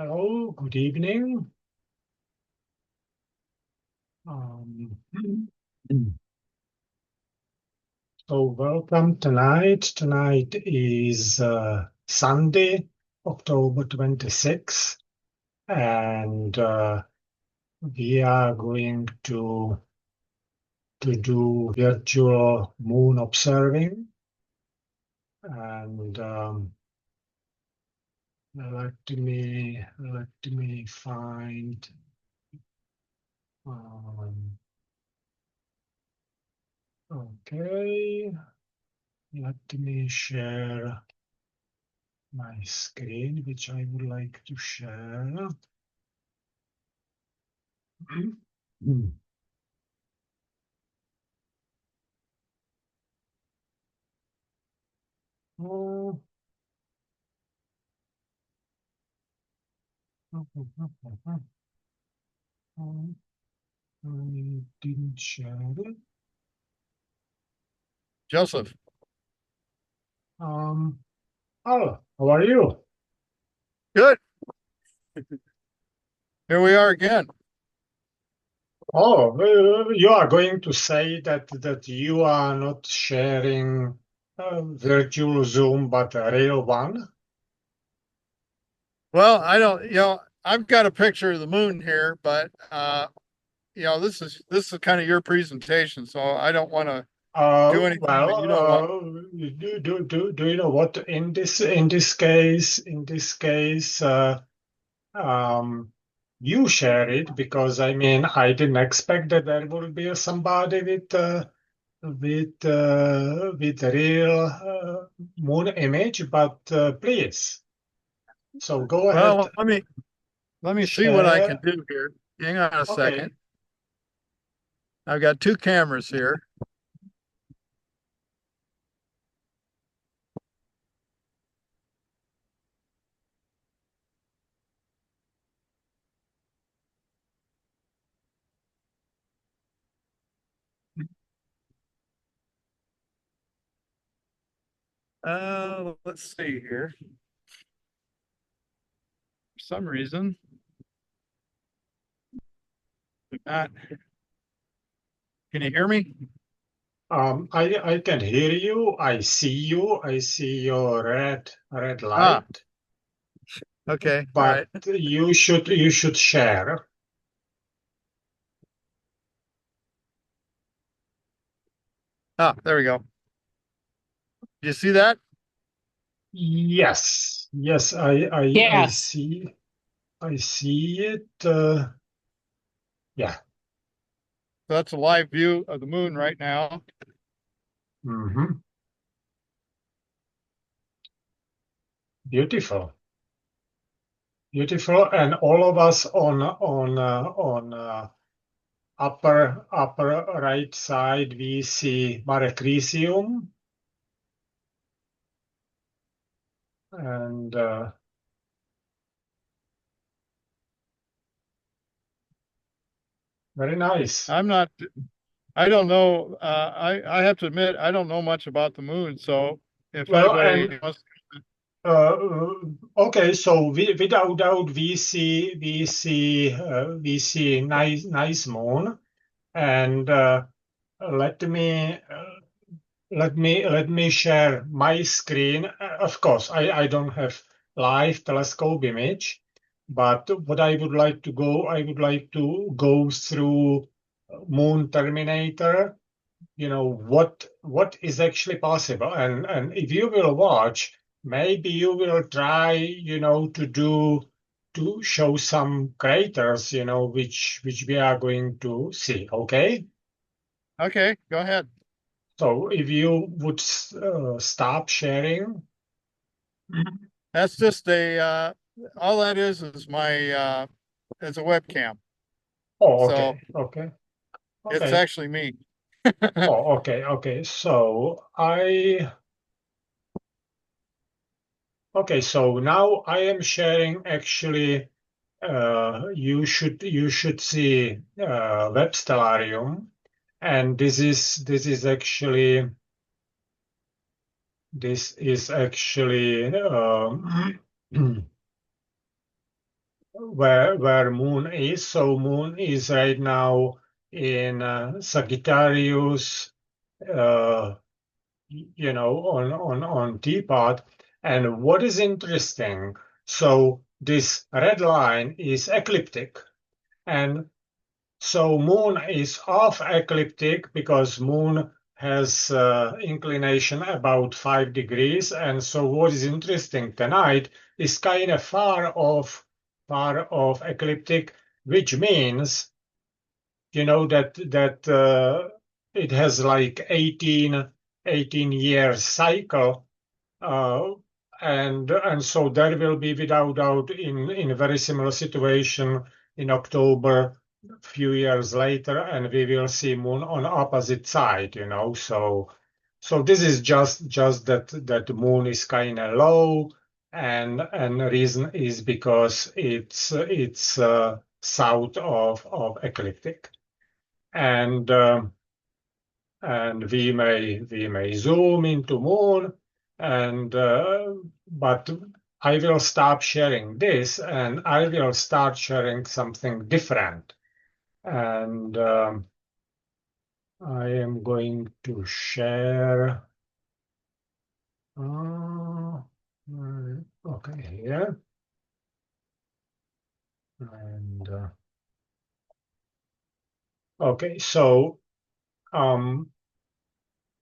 Hello, good evening. Um, so welcome tonight. Tonight is Sunday, October 26th, and we are going to do virtual moon observing. And let me find. Okay, let me share my screen, which I would like to share. Oh, I didn't share it. Joseph, Oh, how are you? good. Here we are again. Oh, you are going to say that you are not sharing virtual Zoom, but a real one? Well, I don't, I've got a picture of the moon here, but this is kind of your presentation, so I don't want to do anything that you don't want. Do you know what? In this case, um, you share it because I mean I didn't expect that there would be somebody with a real moon image, but please. So go ahead, Well, let me see what I can share. do here. Hang on a second. Okay. I've got two cameras here. Let's see here. For some reason, not. Can you hear me? I can hear you. I see you. I see your red Ah, light. okay. All But right. you should share. Ah, there we go. You see that? Yes, I Yes. see it. Yeah. So that's a live view of the moon right now. Hmm. Beautiful, beautiful, and all of us on upper right side we see Mare Crisium, and very nice. I'm not I don't know. I have to admit, I don't know much about the moon. So if Well, anybody and wants, Uh, okay, so without doubt, we see nice moon, and let me let me share my screen. Of course, I don't have live telescope image, but what I would like to go through Moon Terminator, what is actually possible, and if you will watch, maybe you will try, to show some craters, which we are going to see. Okay, okay, go ahead. so if you would stop sharing. That's just all that is my it's a webcam. Oh, So it's okay. actually me. Oh, okay. So now I am sharing actually. You should see Web Stellarium, and this is actually where Moon is. So Moon is right now in Sagittarius, on teapot. And what is interesting, so this red line is ecliptic. And so Moon is off ecliptic because Moon has inclination about 5 degrees. And so what is interesting tonight is kind of far off ecliptic, which means that it has like 18 year cycle, uh, and so there will be without doubt in a very similar situation in October, a few years later, and we will see Moon on opposite side. So this is just that Moon is kind of low, and the reason is because it's south of ecliptic. And we may zoom into Moon, and but I will stop sharing this, and I will start sharing something different. And I am going to share. Okay, here. And okay, so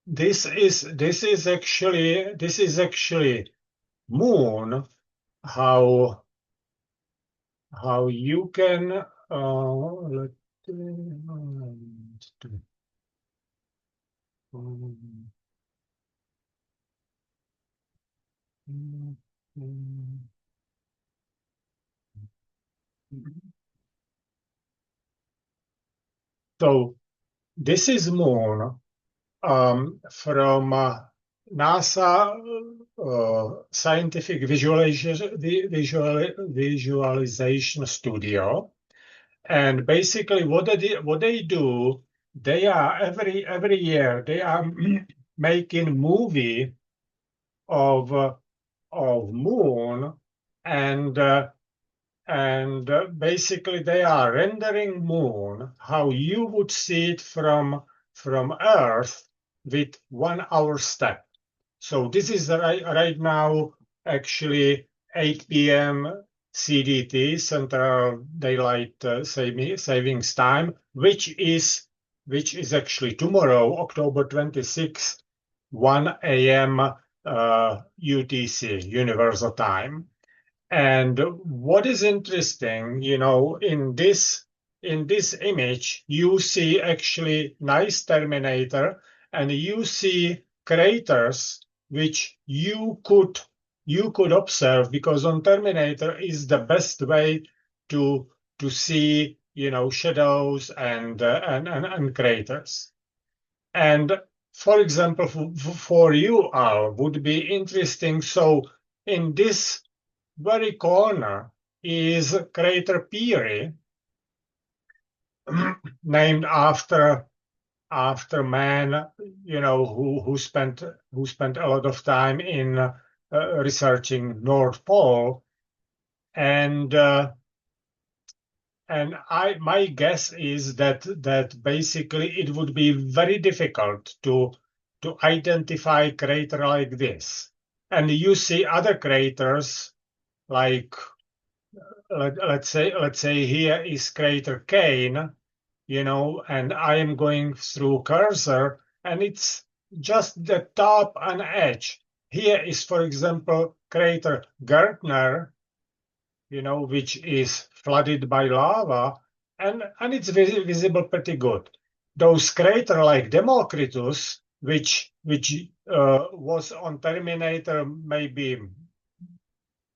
this is actually Moon. How you can let so this is Moon from NASA Scientific Visualization Studio. And basically what they do, they are every year they are making movie of Moon, and basically they are rendering Moon how you would see it from Earth with 1 hour step. So this is right now actually 8 p.m. CDT, Central Daylight Savings Time, which is actually tomorrow, October 26th, 1 a.m. UTC, Universal Time. And what is interesting, in this image, you see actually nice Terminator, and you see craters which you could observe, because on Terminator is the best way to see shadows and craters. And for example, for you, Al, would be interesting. So in this very corner is crater Peary, named after man, who spent a lot of time in researching North Pole. And my guess is that basically it would be very difficult to identify crater like this. And you see other craters like, let's say here is crater Kane, and I am going through cursor, and it's just the top and edge. Here is, for example, crater Gertner, which is flooded by lava, and it's visible pretty good. Those crater like Democritus, which was on Terminator maybe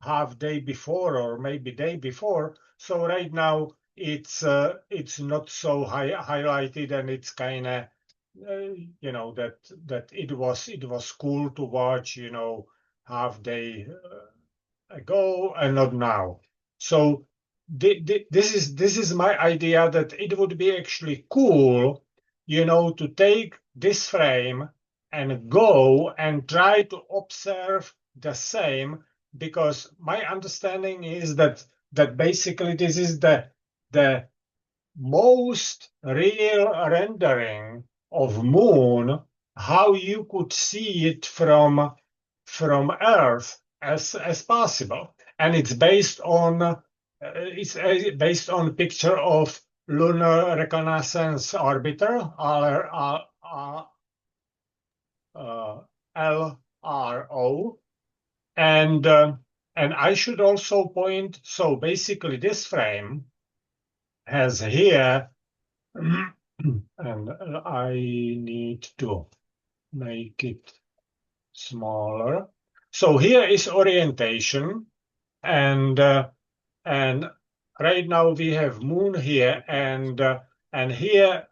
half day before or maybe day before. So right now it's not so highlighted, and it's kind of that it was cool to watch half day ago and not now. So this is my idea, that it would be actually cool to take this frame and go and try to observe the same, because my understanding is that that basically this is the most real rendering of moon, how you could see it from Earth as possible, and it's based on picture of lunar reconnaissance orbiter LRO, and I should also point. So basically, this frame has here, and I need to make it smaller. So here is orientation, and right now we have moon here, and here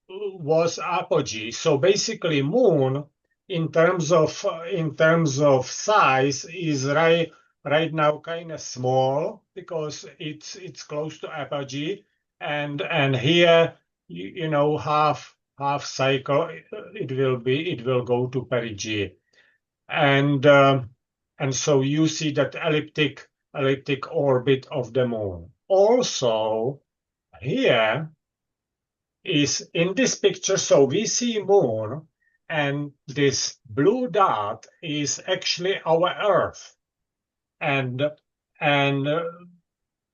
was apogee. So basically, moon in terms of size is right now kind of small because it's close to apogee, and here you know half cycle it will go to perigee, and so you see that elliptic orbit of the moon. Also here is in this picture, so we see moon, and this blue dot is actually our Earth, and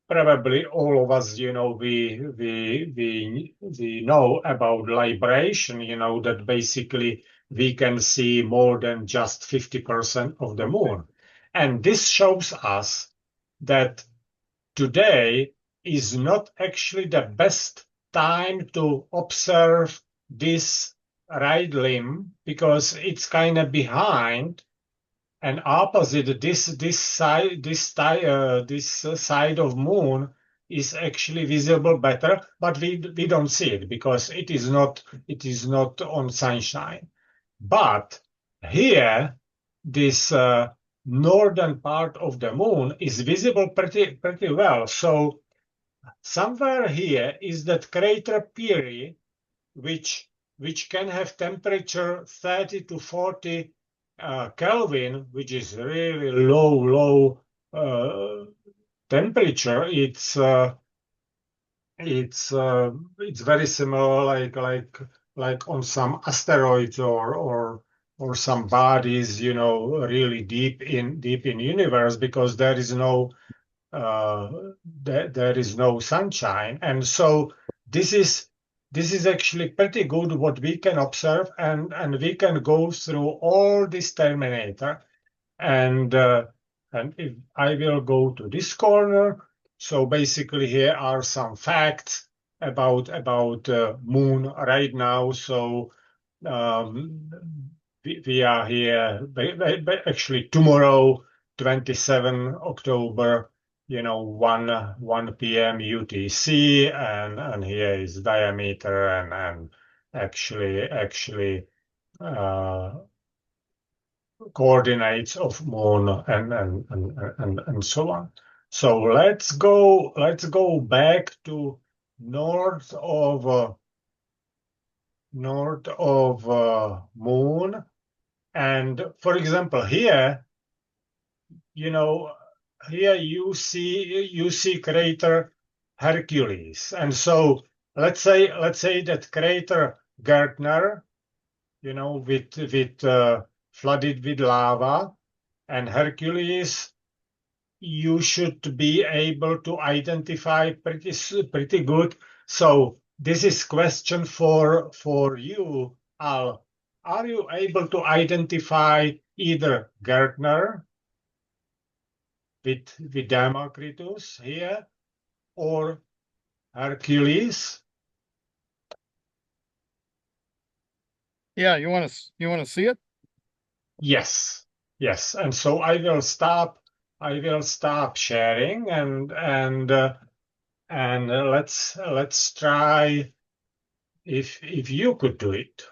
probably all of us, you know, we know about libration, you know, that basically we can see more than just 50% of the moon, and this shows us that today is not actually the best time to observe this right limb because it's kind of behind and opposite this side of moon is actually visible better, but we don't see it because it is not on sunshine. But here, this northern part of the moon is visible pretty well. So somewhere here is that crater Peary, which can have temperature 30 to 40 Kelvin, which is really low temperature. It's very similar like on some asteroids or some bodies, you know, really deep in universe because there is no there is no sunshine, and so this is actually pretty good what we can observe, and we can go through all this terminator, and if I will go to this corner. So basically here are some facts about moon right now. So um, we are here actually tomorrow, 27 October, you know, 1 p.m. UTC, and here is diameter and actually uh, coordinates of moon and so on. So let's go back to north of moon, and for example here, you know, here you see crater Hercules, and so let's say that crater Gertner, you know, with flooded with lava, and Hercules, you should be able to identify pretty good. So this is question for you, Al. Are you able to identify either Gertner with Democritus here or Hercules? Yeah, you want to see it? Yes, and so I will stop sharing, and let's try if you could do it.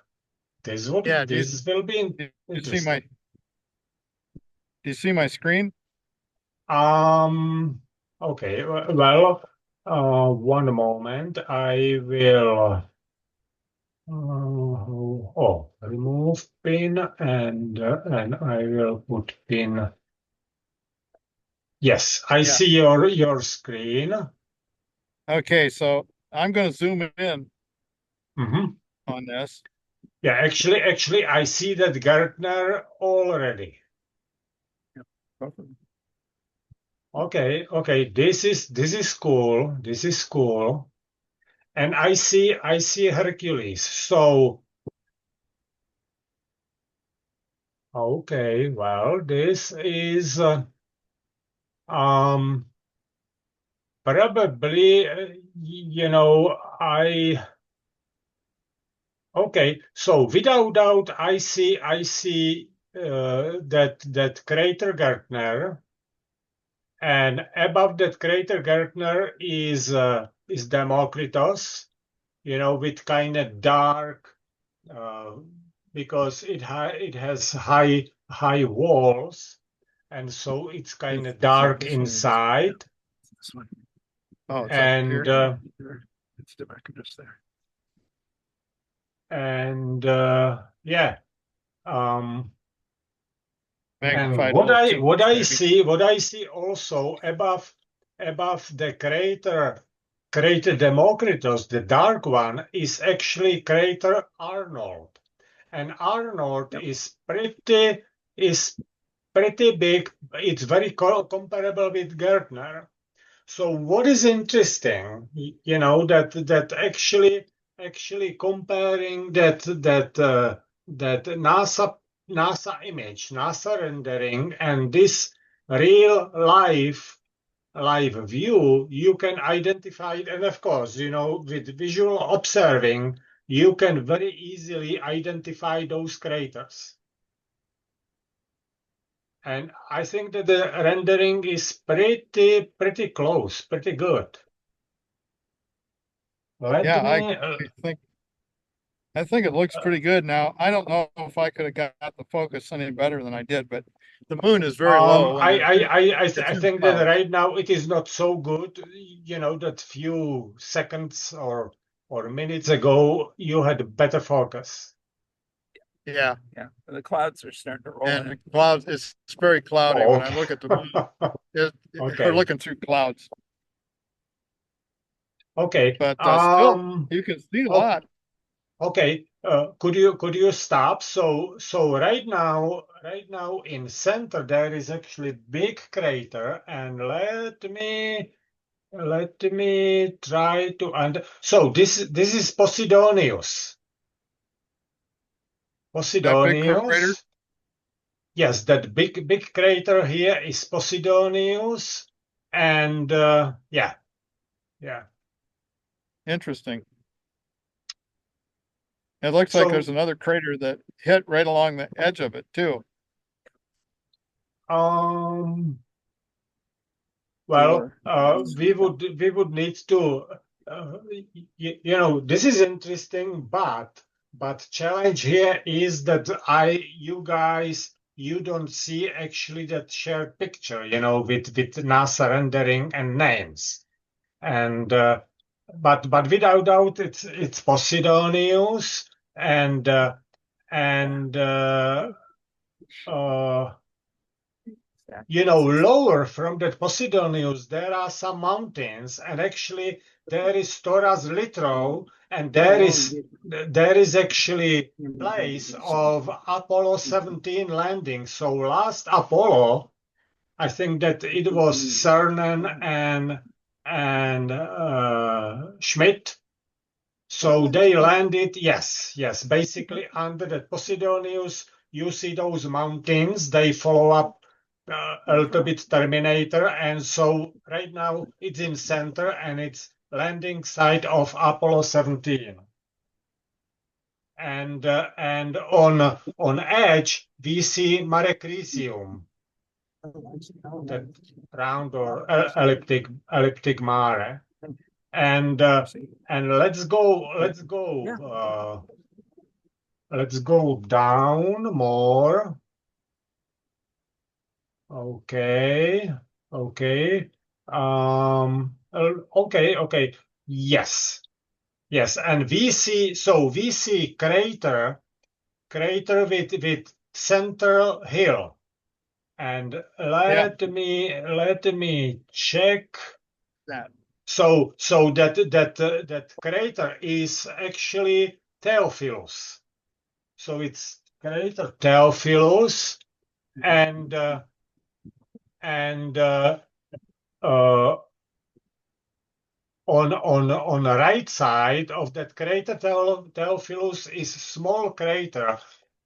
This Yeah, will be do you see interesting. my screen? Okay, well, one moment. I will remove pin, and I will put pin Yes, I Yeah. see your screen. Okay, so I'm going to zoom in Hmm. on this. Yeah, actually, I see that Gartner already. Okay. This is cool. This is cool. And I see Hercules. So okay, well, this is um probably I okay. So without doubt, I see that crater Gartner, and above that crater Gartner is Democritus, with kind of dark, uh, because it has high walls, and so it's kind of dark This one or this one? inside. This one. Oh, it's up And here. uh, It's the back of this there. and yeah. And Magnified a what little I too what much, I maybe. see what I see also above the crater Democritus, the dark one, is actually crater Arnold, and Arnold Yep. is pretty big. It's very comparable with Gertner. So what is interesting, that actually comparing that NASA image, NASA rendering, and this real live view, you can identify it. And of course, with visual observing, you can very easily identify those craters. And I think that the rendering is pretty close, pretty good. Let Yeah, I me. think I think it looks pretty good now. I don't know if I could have got the focus any better than I did, but the moon is very low and I, I, I, I, th- it's I in think that clouds. right now it is not so good. That few seconds or minutes ago you had better focus. Yeah, Yeah, the clouds are starting to roll and in. the clouds, it's very cloudy Oh, when I okay. look at the moon. We're Okay. looking through clouds, Okay. but still, you can see a Oh, lot. okay. Could you stop? So right now in center there is actually big crater, and let me try to so this is Posidonius. That big crater. Posidonius. Yes, that big crater here is Posidonius, and yeah. Interesting. It looks like there's So another crater that hit right along the edge of it too. um well, Sure. That's we would need to, this is interesting, but challenge here is that you guys, you don't see actually that shared picture, with NASA rendering and names, and but without doubt it's Posidonius, and and uh, lower from that Posidonius, there are some mountains, and actually there is Toras Littrow, and there is actually place of Apollo 17 landing. So last Apollo, I think that it was Cernan and Schmidt. So they landed, yes, basically under the Posidonius. You see those mountains, they follow up a little bit Terminator, and so right now it's in center and it's landing site of Apollo 17. And on edge we see Mare Crisium, that round or elliptic mare, and let's go down more. Okay, okay. Okay. Yes, and we see crater with central hill, And let me check. That. So that crater is actually Theophilus. So it's crater Theophilus, and on the right side of that crater Theophilus is a small crater,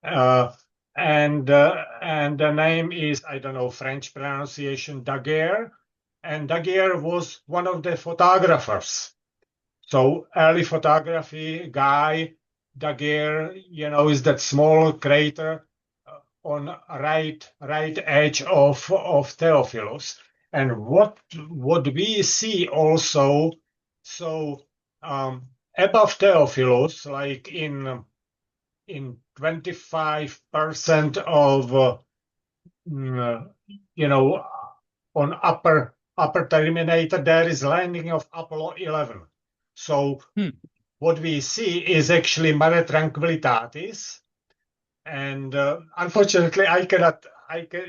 and the name is, I don't know, French pronunciation, Daguerre, and Daguerre was one of the photographers. So early photography guy, Daguerre, is that small crater on right edge of Theophilus. And what we see also, so above Theophilus, like in 25% of on upper terminator, there is landing of Apollo 11. So what we see is actually Mare Tranquillitatis, and unfortunately,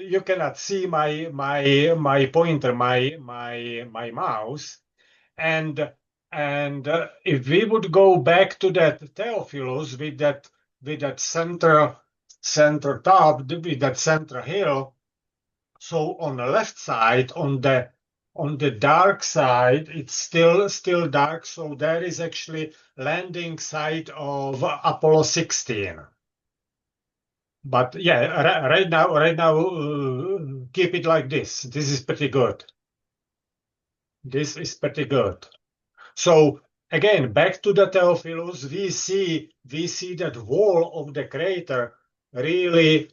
you cannot see my pointer, my mouse, and if we would go back to that Theophilus with that center top, with that center hill, so on the left side, on the dark side, it's still dark. So there is actually landing site of Apollo 16. But yeah, right now, keep it like this. This is pretty good. This is pretty good. So again, back to the Theophilus, we see that wall of the crater really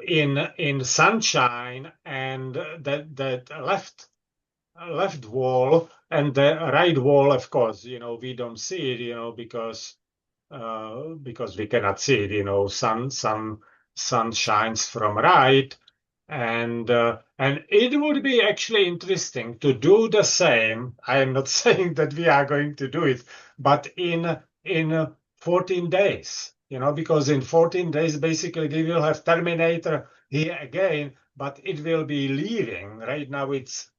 in sunshine, and that left wall and the right wall, of course, we don't see it, because we cannot see it, sun shines from right, and it would be actually interesting to do the same. I am not saying that we are going to do it, but in 14 days, because in 14 days, basically, we will have Terminator here again, but it will be leaving. Right now, it's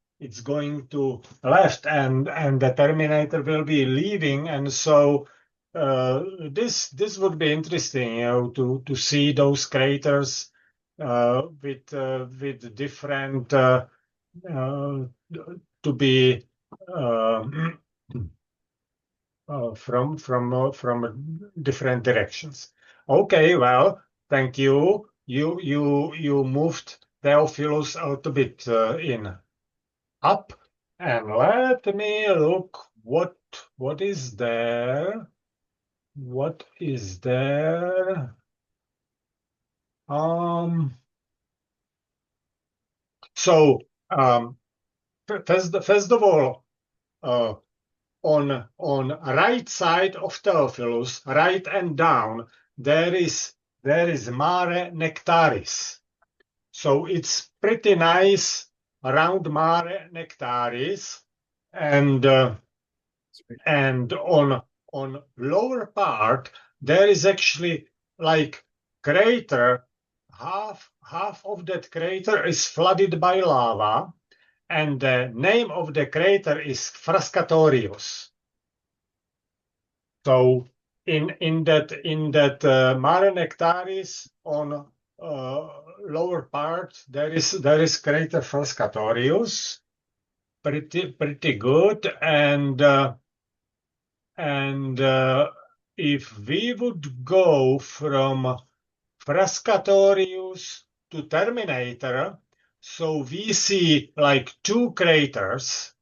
going to left, and the Terminator will be leaving, and so this would be interesting, to see those craters with different to be from different directions. Okay, well, thank you. You moved Theophilus a little bit in up, and let me look what is there. What is there? So first of all, on right side of Theophilus, right and down, there is Mare Nectaris. So it's pretty nice around Mare Nectaris, and on lower part there is actually like crater. Half of that crater is flooded by lava, and the name of the crater is Frascatorius. So in that Mare Nectaris, on lower part, there is crater Frascatorius, pretty good, and if we would go from Frascatorius to Terminator, so we see like two craters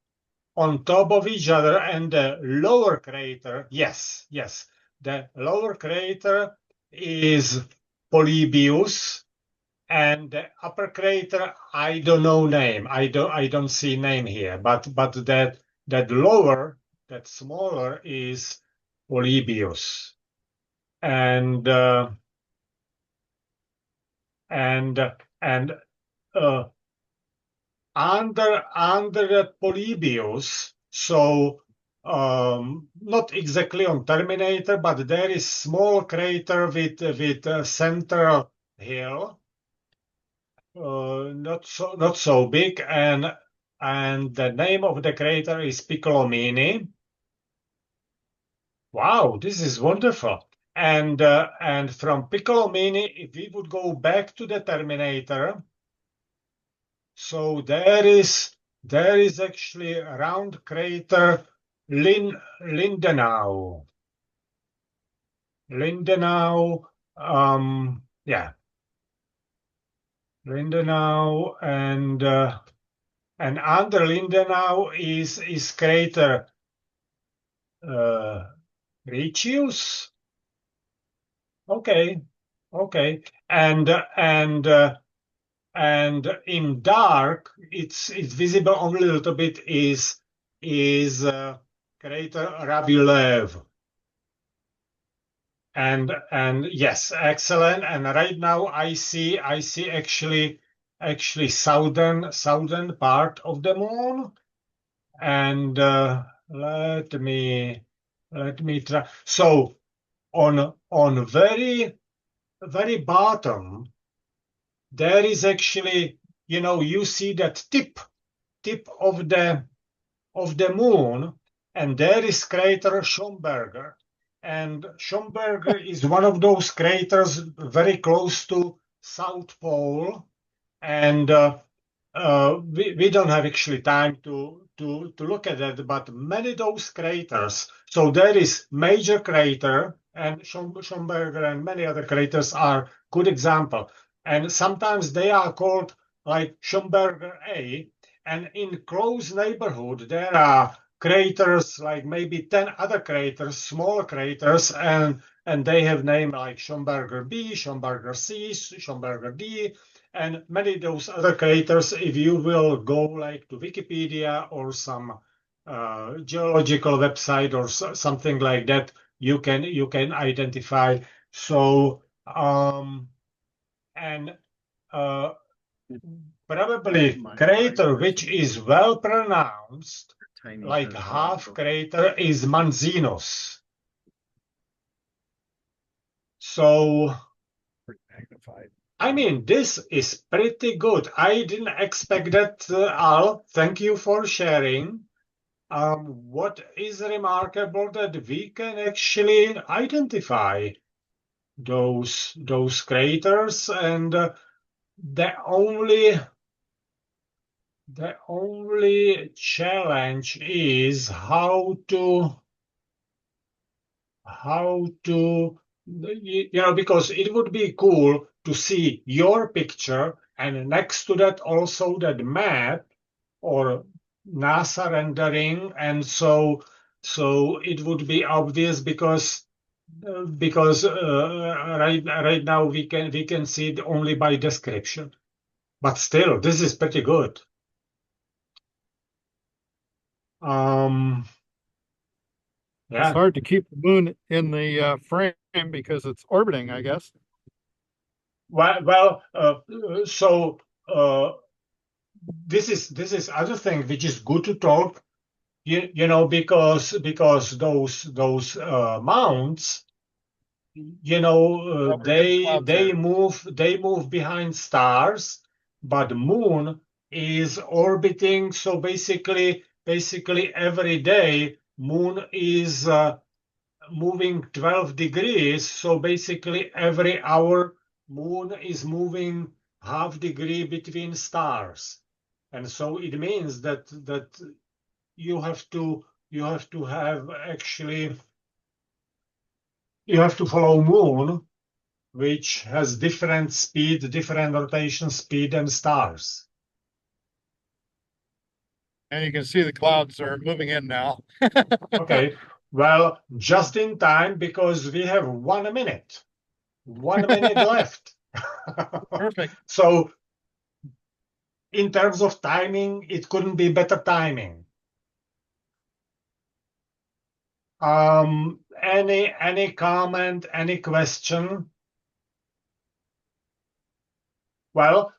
on top of each other, and the lower crater, yes, the lower crater is Polybius, and the upper crater, I don't know name. I don't see name here, but that lower, that smaller, is Polybius, and under that Polybius, so not exactly on Terminator, but there is small crater with central hill, not so big, and the name of the crater is Piccolomini. Wow, this is wonderful. And from Piccolomini, if we would go back to the Terminator, so there is actually a round crater Lindenau. Lindenau, yeah, Lindenau, and under Lindenau is crater Riccius. Okay, okay, and in dark, it's visible only a little bit. Is crater Rabilev. And yes, excellent. And right now I see actually southern part of the moon. And let me try. So on very bottom, there is actually, you see that tip of the moon, and there is crater Schomburger. And Schomburger is one of those craters very close to South Pole, and we don't have actually time to look at that, but many of those craters. So there is major crater, and Schomburger and many other craters are good example. And sometimes they are called like Schomburger A, and in close neighborhood there are craters like maybe 10 other craters, smaller craters, and they have name like Schomburger B, Schomburger C, Schomburger D, and many of those other craters. If you will go like to Wikipedia or some geological website or something like that, you can identify. So and probably crater which is well pronounced, like half crater, is Manzinos. So Magnified. I mean, this is pretty good. I didn't expect that, Al. Thank you for sharing. What is remarkable that we can actually identify those craters, and the only challenge is how to because it would be cool to see your picture and next to that also that map or NASA rendering, and so it would be obvious because right now we can see it only by description, but still this is pretty good. It's Yeah. hard to keep the moon in the frame because it's orbiting, I guess. Well, so this is other thing which is good to talk, because those mounts, they move behind stars, but the moon is orbiting. So basically every day moon is moving 12 degrees. So basically every hour moon is moving half degree between stars. And so it means that you have to follow moon, which has different speed, different rotation speed than stars. And you can see the clouds are moving in now. Okay, well, just in time because we have 1 minute. 1 minute left. Perfect. So in terms of timing, it couldn't be better timing. Any comment, any question? Well,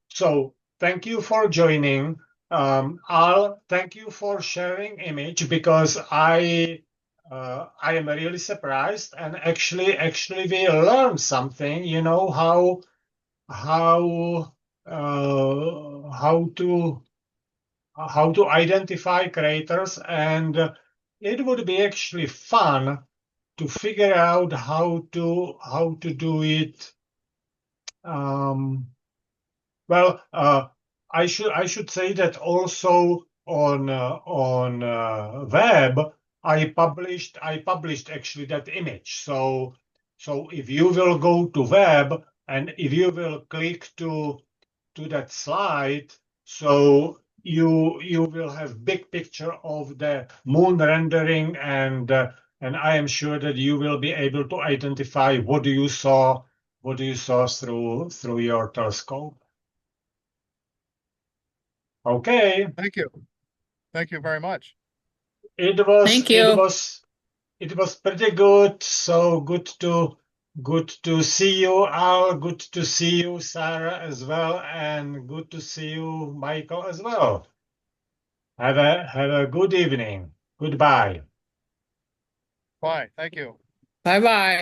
so thank you for joining. Al, thank you for sharing image, because I am really surprised, and actually we learned something, how how how to identify craters, and it would be actually fun to figure out how to do it. Well, I should say that also on web I published actually that image. So if you will go to web and if you will click to that slide, so you will have big picture of the moon rendering, and I am sure that you will be able to identify what you saw through your telescope. Okay, Thank you. Thank you very much. it was Thank you. it was pretty good. So good to see you, Al. Good to see you, Sarah, as well, and good to see you, Michael, as well. Have a good evening. Goodbye. Bye. Thank you. Bye-bye.